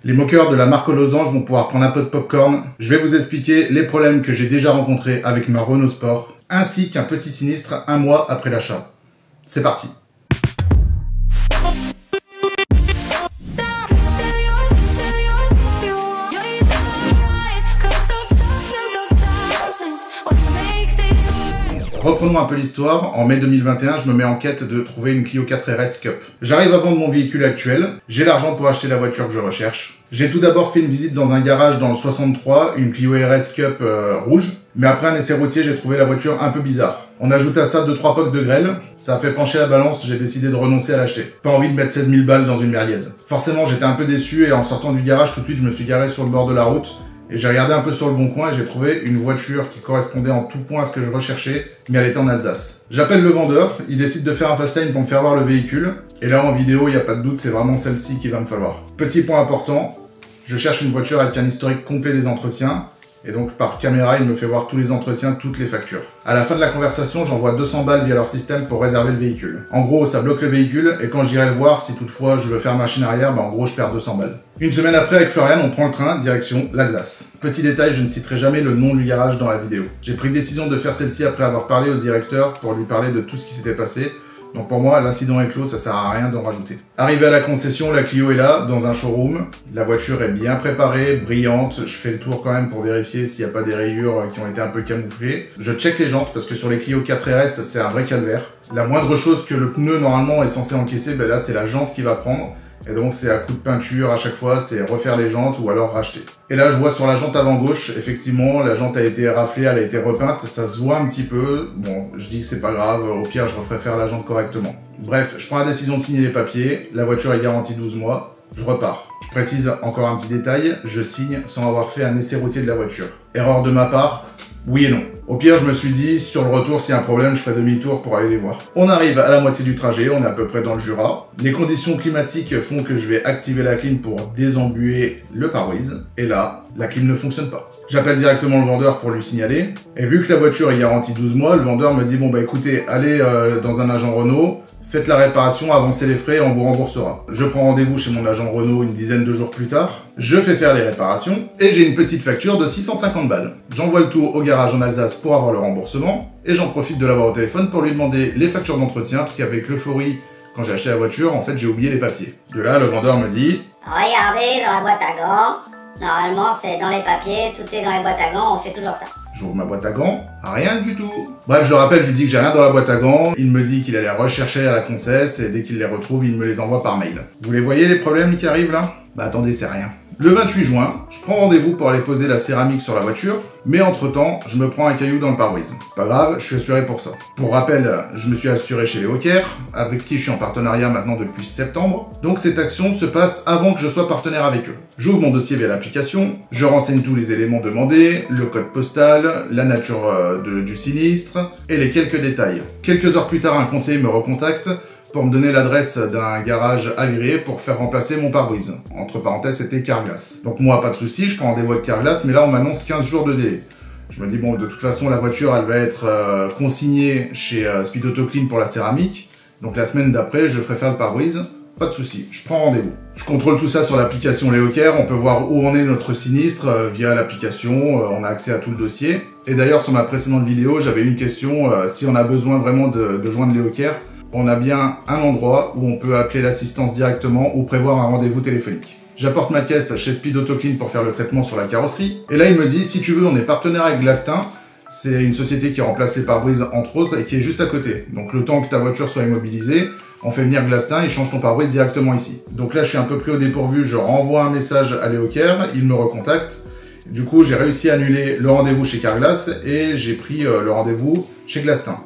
Les moqueurs de la marque Losange vont pouvoir prendre un peu de popcorn. Je vais vous expliquer les problèmes que j'ai déjà rencontrés avec ma Renault Sport, ainsi qu'un petit sinistre un mois après l'achat. C'est parti. Reprenons un peu l'histoire. En mai 2021, je me mets en quête de trouver une Clio 4 RS Cup. J'arrive à vendre mon véhicule actuel. J'ai l'argent pour acheter la voiture que je recherche. J'ai tout d'abord fait une visite dans un garage dans le 63, une Clio RS Cup rouge. Mais après un essai routier, j'ai trouvé la voiture un peu bizarre. On ajoute à ça 2-3 pocs de grêle. Ça a fait pencher la balance, j'ai décidé de renoncer à l'acheter. Pas envie de mettre 16 000 balles dans une merguez. Forcément, j'étais un peu déçu et en sortant du garage, tout de suite, je me suis garé sur le bord de la route. Et j'ai regardé un peu sur le bon coin et j'ai trouvé une voiture qui correspondait en tout point à ce que je recherchais, mais elle était en Alsace. J'appelle le vendeur, il décide de faire un FaceTime pour me faire voir le véhicule. Et là en vidéo, il n'y a pas de doute, c'est vraiment celle-ci qu'il va me falloir. Petit point important, je cherche une voiture avec un historique complet des entretiens. Et donc par caméra, il me fait voir tous les entretiens, toutes les factures. À la fin de la conversation, j'envoie 200 balles via leur système pour réserver le véhicule. En gros, ça bloque le véhicule et quand j'irai le voir, si toutefois je veux faire machine arrière, en gros je perds 200 balles. Une semaine après, avec Florian, on prend le train, direction l'Alsace. Petit détail, je ne citerai jamais le nom du garage dans la vidéo. J'ai pris décision de faire celle-ci après avoir parlé au directeur pour lui parler de tout ce qui s'était passé. Donc pour moi, l'incident est clos, ça sert à rien d'en rajouter. Arrivé à la concession, la Clio est là, dans un showroom. La voiture est bien préparée, brillante. Je fais le tour quand même pour vérifier s'il n'y a pas des rayures qui ont été un peu camouflées. Je check les jantes parce que sur les Clio 4 RS, c'est un vrai calvaire. La moindre chose que le pneu normalement est censé encaisser, là c'est la jante qui va prendre. Et donc c'est à coup de peinture à chaque fois, c'est refaire les jantes ou alors racheter. Et là je vois sur la jante avant gauche, effectivement la jante a été raflée, elle a été repeinte, ça se voit un petit peu. Bon, je dis que c'est pas grave, au pire je referai faire la jante correctement. Bref, je prends la décision de signer les papiers, la voiture est garantie 12 mois, je repars. Je précise encore un petit détail, je signe sans avoir fait un essai routier de la voiture. Erreur de ma part, oui et non. Au pire, je me suis dit, sur le retour, s'il y a un problème, je ferai demi-tour pour aller les voir. On arrive à la moitié du trajet, on est à peu près dans le Jura. Les conditions climatiques font que je vais activer la clim pour désembuer le pare-brise. Et là, la clim ne fonctionne pas. J'appelle directement le vendeur pour lui signaler. Et vu que la voiture est garantie 12 mois, le vendeur me dit, bon écoutez, allez dans un agent Renault, faites la réparation, avancez les frais et on vous remboursera. Je prends rendez-vous chez mon agent Renault une dizaine de jours plus tard. Je fais faire les réparations et j'ai une petite facture de 650 balles. J'envoie le tout au garage en Alsace pour avoir le remboursement et j'en profite de l'avoir au téléphone pour lui demander les factures d'entretien parce qu'avec l'euphorie, quand j'ai acheté la voiture, en fait j'ai oublié les papiers. De là, le vendeur me dit « Regardez dans la boîte à gants, normalement c'est dans les papiers, tout est dans les boîtes à gants, on fait toujours ça. » J'ouvre ma boîte à gants, rien du tout. Bref, je le rappelle, je lui dis que j'ai rien dans la boîte à gants. Il me dit qu'il allait rechercher à la concesse et dès qu'il les retrouve, il me les envoie par mail. Vous les voyez les problèmes qui arrivent là? Attendez, c'est rien. Le 28 juin, je prends rendez-vous pour aller poser la céramique sur la voiture, mais entre-temps, je me prends un caillou dans le pare-brise. Pas grave, je suis assuré pour ça. Pour rappel, je me suis assuré chez les Hawker, avec qui je suis en partenariat maintenant depuis septembre, donc cette action se passe avant que je sois partenaire avec eux. J'ouvre mon dossier via l'application, je renseigne tous les éléments demandés, le code postal, la nature du sinistre, et les quelques détails. Quelques heures plus tard, un conseiller me recontacte, pour me donner l'adresse d'un garage agréé pour faire remplacer mon pare-brise. Entre parenthèses, c'était Carglass. Donc moi, pas de souci, je prends rendez-vous avec Carglass, mais là, on m'annonce 15 jours de délai. Je me dis, bon, de toute façon, la voiture, elle va être consignée chez Speed Auto Clean pour la céramique. Donc la semaine d'après, je ferai faire le pare-brise. Pas de souci, je prends rendez-vous. Je contrôle tout ça sur l'application Les Hawker, on peut voir où en est notre sinistre via l'application, on a accès à tout le dossier. Et d'ailleurs, sur ma précédente vidéo, j'avais une question, si on a besoin vraiment de joindre Les Hawker, on a bien un endroit où on peut appeler l'assistance directement ou prévoir un rendez-vous téléphonique. J'apporte ma caisse chez Speed Auto Clean pour faire le traitement sur la carrosserie. Et là, il me dit, si tu veux, on est partenaire avec Glastin. C'est une société qui remplace les pare-brises, entre autres, et qui est juste à côté. Donc le temps que ta voiture soit immobilisée, on fait venir Glastin, il change ton pare-brise directement ici. Donc là, je suis un peu pris au dépourvu, je renvoie un message à Les Hawker, il me recontacte. Du coup, j'ai réussi à annuler le rendez-vous chez Carglass et j'ai pris le rendez-vous chez Glastin.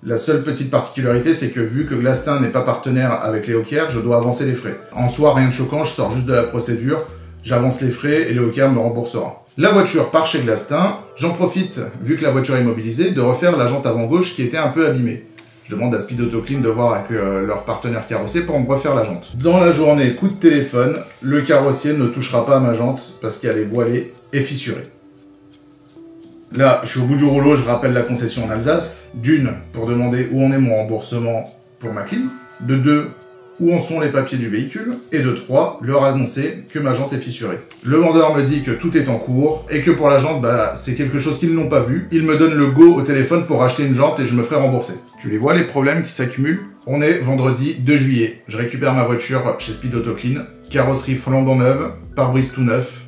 La seule petite particularité, c'est que vu que Glastin n'est pas partenaire avec Les Hawker, je dois avancer les frais. En soi, rien de choquant, je sors juste de la procédure, j'avance les frais et Les Hawker me remboursera. La voiture part chez Glastin, j'en profite, vu que la voiture est immobilisée, de refaire la jante avant gauche qui était un peu abîmée. Je demande à Speed Auto Clean de voir avec leur partenaire carrossier pour me refaire la jante. Dans la journée, coup de téléphone, le carrossier ne touchera pas à ma jante parce qu'elle est voilée et fissurée. Là, je suis au bout du rouleau, je rappelle la concession en Alsace. D'une, pour demander où en est mon remboursement pour ma clim. De deux, où en sont les papiers du véhicule, et de 3, leur annoncer que ma jante est fissurée. Le vendeur me dit que tout est en cours, et que pour la jante, c'est quelque chose qu'ils n'ont pas vu. Il me donne le go au téléphone pour acheter une jante et je me ferai rembourser. Tu les vois les problèmes qui s'accumulent? On est vendredi 2 juillet, je récupère ma voiture chez Speed Auto Clean, carrosserie flambant neuve, pare-brise tout neuf,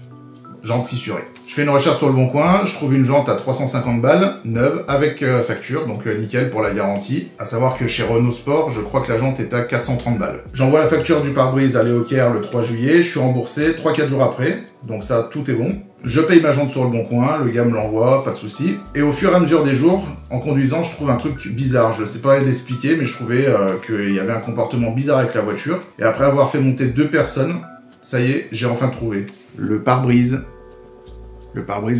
jante fissurée. Je fais une recherche sur le bon coin, je trouve une jante à 350 balles, neuve, avec facture, donc nickel pour la garantie. À savoir que chez Renault Sport, je crois que la jante est à 430 balles. J'envoie la facture du pare-brise à Léo Caire le 3 juillet, je suis remboursé 3-4 jours après, donc ça, tout est bon. Je paye ma jante sur le bon coin, le gars me l'envoie, pas de souci. Et au fur et à mesure des jours, en conduisant, je trouve un truc bizarre. Je sais pas l'expliquer, mais je trouvais qu'il y avait un comportement bizarre avec la voiture. Et après avoir fait monter 2 personnes, ça y est, j'ai enfin trouvé. Le pare-brise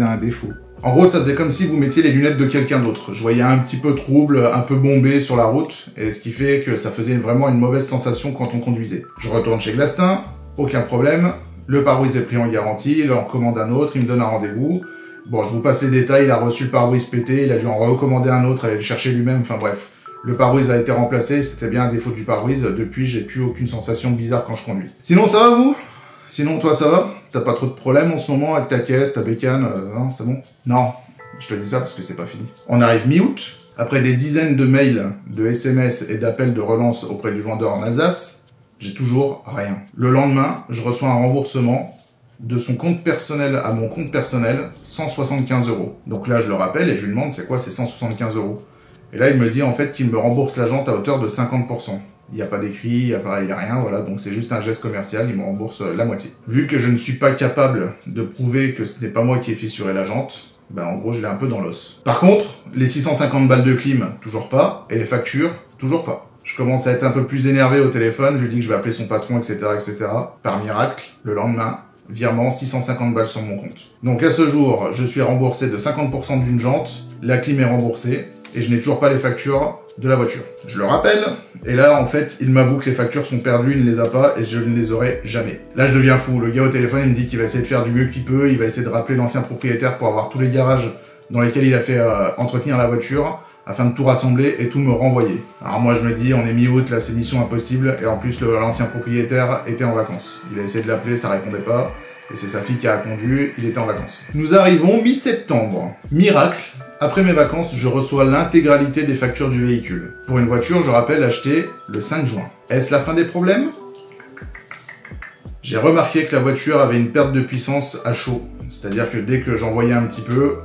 a un défaut. En gros, ça faisait comme si vous mettiez les lunettes de quelqu'un d'autre. Je voyais un petit peu trouble, un peu bombé sur la route, et ce qui fait que ça faisait vraiment une mauvaise sensation quand on conduisait. Je retourne chez Glastin, aucun problème. Le pare-brise est pris en garantie, il en commande un autre, il me donne un rendez-vous. Bon, je vous passe les détails, il a reçu le pare-brise pété, il a dû en recommander un autre, aller le chercher lui-même, enfin bref. Le pare-brise a été remplacé, c'était bien un défaut du pare-brise. Depuis, j'ai plus aucune sensation bizarre quand je conduis. Sinon, ça va vous? Sinon, toi, ça va? T'as pas trop de problèmes en ce moment avec ta caisse, ta bécane, non, c'est bon? Non, je te dis ça parce que c'est pas fini. On arrive mi-août, après des dizaines de mails, de SMS et d'appels de relance auprès du vendeur en Alsace, j'ai toujours rien. Le lendemain, je reçois un remboursement de son compte personnel à mon compte personnel, 175 €. Donc là, je le rappelle et je lui demande c'est quoi ces 175 €. Et là, il me dit en fait qu'il me rembourse la jante à hauteur de 50%. Il n'y a pas d'écrit, il n'y a rien, voilà, donc c'est juste un geste commercial, il me rembourse la moitié. Vu que je ne suis pas capable de prouver que ce n'est pas moi qui ai fissuré la jante, en gros, je l'ai un peu dans l'os. Par contre, les 650 balles de clim, toujours pas, et les factures, toujours pas. Je commence à être un peu plus énervé au téléphone, je lui dis que je vais appeler son patron, etc., etc. Par miracle, le lendemain, virement 650 balles sur mon compte. Donc à ce jour, je suis remboursé de 50% d'une jante, la clim est remboursée, et je n'ai toujours pas les factures de la voiture. Je le rappelle, et là, en fait, il m'avoue que les factures sont perdues, il ne les a pas, et je ne les aurai jamais. Là, je deviens fou. Le gars au téléphone, il me dit qu'il va essayer de faire du mieux qu'il peut, il va essayer de rappeler l'ancien propriétaire pour avoir tous les garages dans lesquels il a fait entretenir la voiture, afin de tout rassembler et tout me renvoyer. Alors moi, je me dis, on est mi-août, là, c'est mission impossible, et en plus, l'ancien propriétaire était en vacances. Il a essayé de l'appeler, ça répondait pas, et c'est sa fille qui a répondu, il était en vacances. Nous arrivons mi-septembre. Miracle, après mes vacances, je reçois l'intégralité des factures du véhicule. Pour une voiture, je rappelle, achetée le 5 juin. Est-ce la fin des problèmes? J'ai remarqué que la voiture avait une perte de puissance à chaud. C'est-à-dire que dès que j'envoyais un petit peu,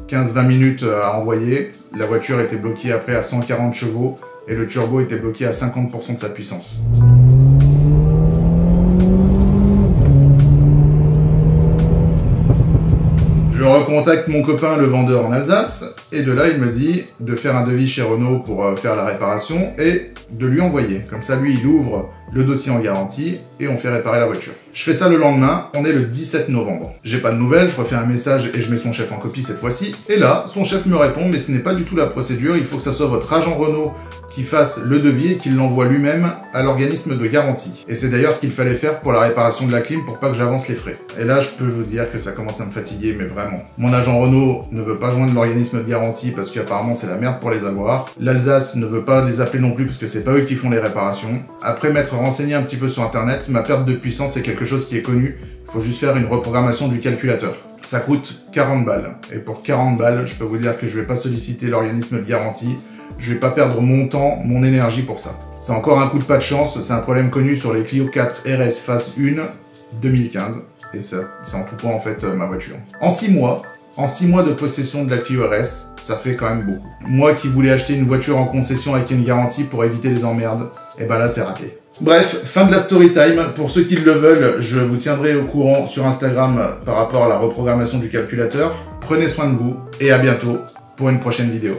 15-20 minutes à envoyer, la voiture était bloquée après à 140 chevaux et le turbo était bloqué à 50% de sa puissance. Je recontacte mon copain, le vendeur en Alsace, et de là, il me dit de faire un devis chez Renault pour faire la réparation et de lui envoyer. Comme ça, lui, il ouvre le dossier en garantie et on fait réparer la voiture. Je fais ça le lendemain, on est le 17 novembre. J'ai pas de nouvelles, je refais un message et je mets son chef en copie cette fois-ci. Et là, son chef me répond, mais ce n'est pas du tout la procédure, il faut que ça soit votre agent Renault qui fasse le devis et qu'il l'envoie lui-même à l'organisme de garantie. Et c'est d'ailleurs ce qu'il fallait faire pour la réparation de la clim pour pas que j'avance les frais. Et là, je peux vous dire que ça commence à me fatiguer, mais vraiment. Mon agent Renault ne veut pas joindre l'organisme de garantie parce qu'apparemment c'est la merde pour les avoir. L'Alsace ne veut pas les appeler non plus parce que c'est pas eux qui font les réparations. Après m'être renseigné un petit peu sur internet, ma perte de puissance c'est quelque chose qui est connu. Il faut juste faire une reprogrammation du calculateur. Ça coûte 40 balles. Et pour 40 balles, je peux vous dire que je vais pas solliciter l'organisme de garantie. Je vais pas perdre mon temps, mon énergie pour ça. C'est encore un coup de pas de chance, c'est un problème connu sur les Clio 4 RS Phase 1 2015. Et ça, c'est en tout point en fait ma voiture. En 6 mois de possession de la Clio RS, ça fait quand même beaucoup. Moi qui voulais acheter une voiture en concession avec une garantie pour éviter les emmerdes, et ben là c'est raté. Bref, fin de la story time. Pour ceux qui le veulent, je vous tiendrai au courant sur Instagram par rapport à la reprogrammation du calculateur. Prenez soin de vous et à bientôt pour une prochaine vidéo.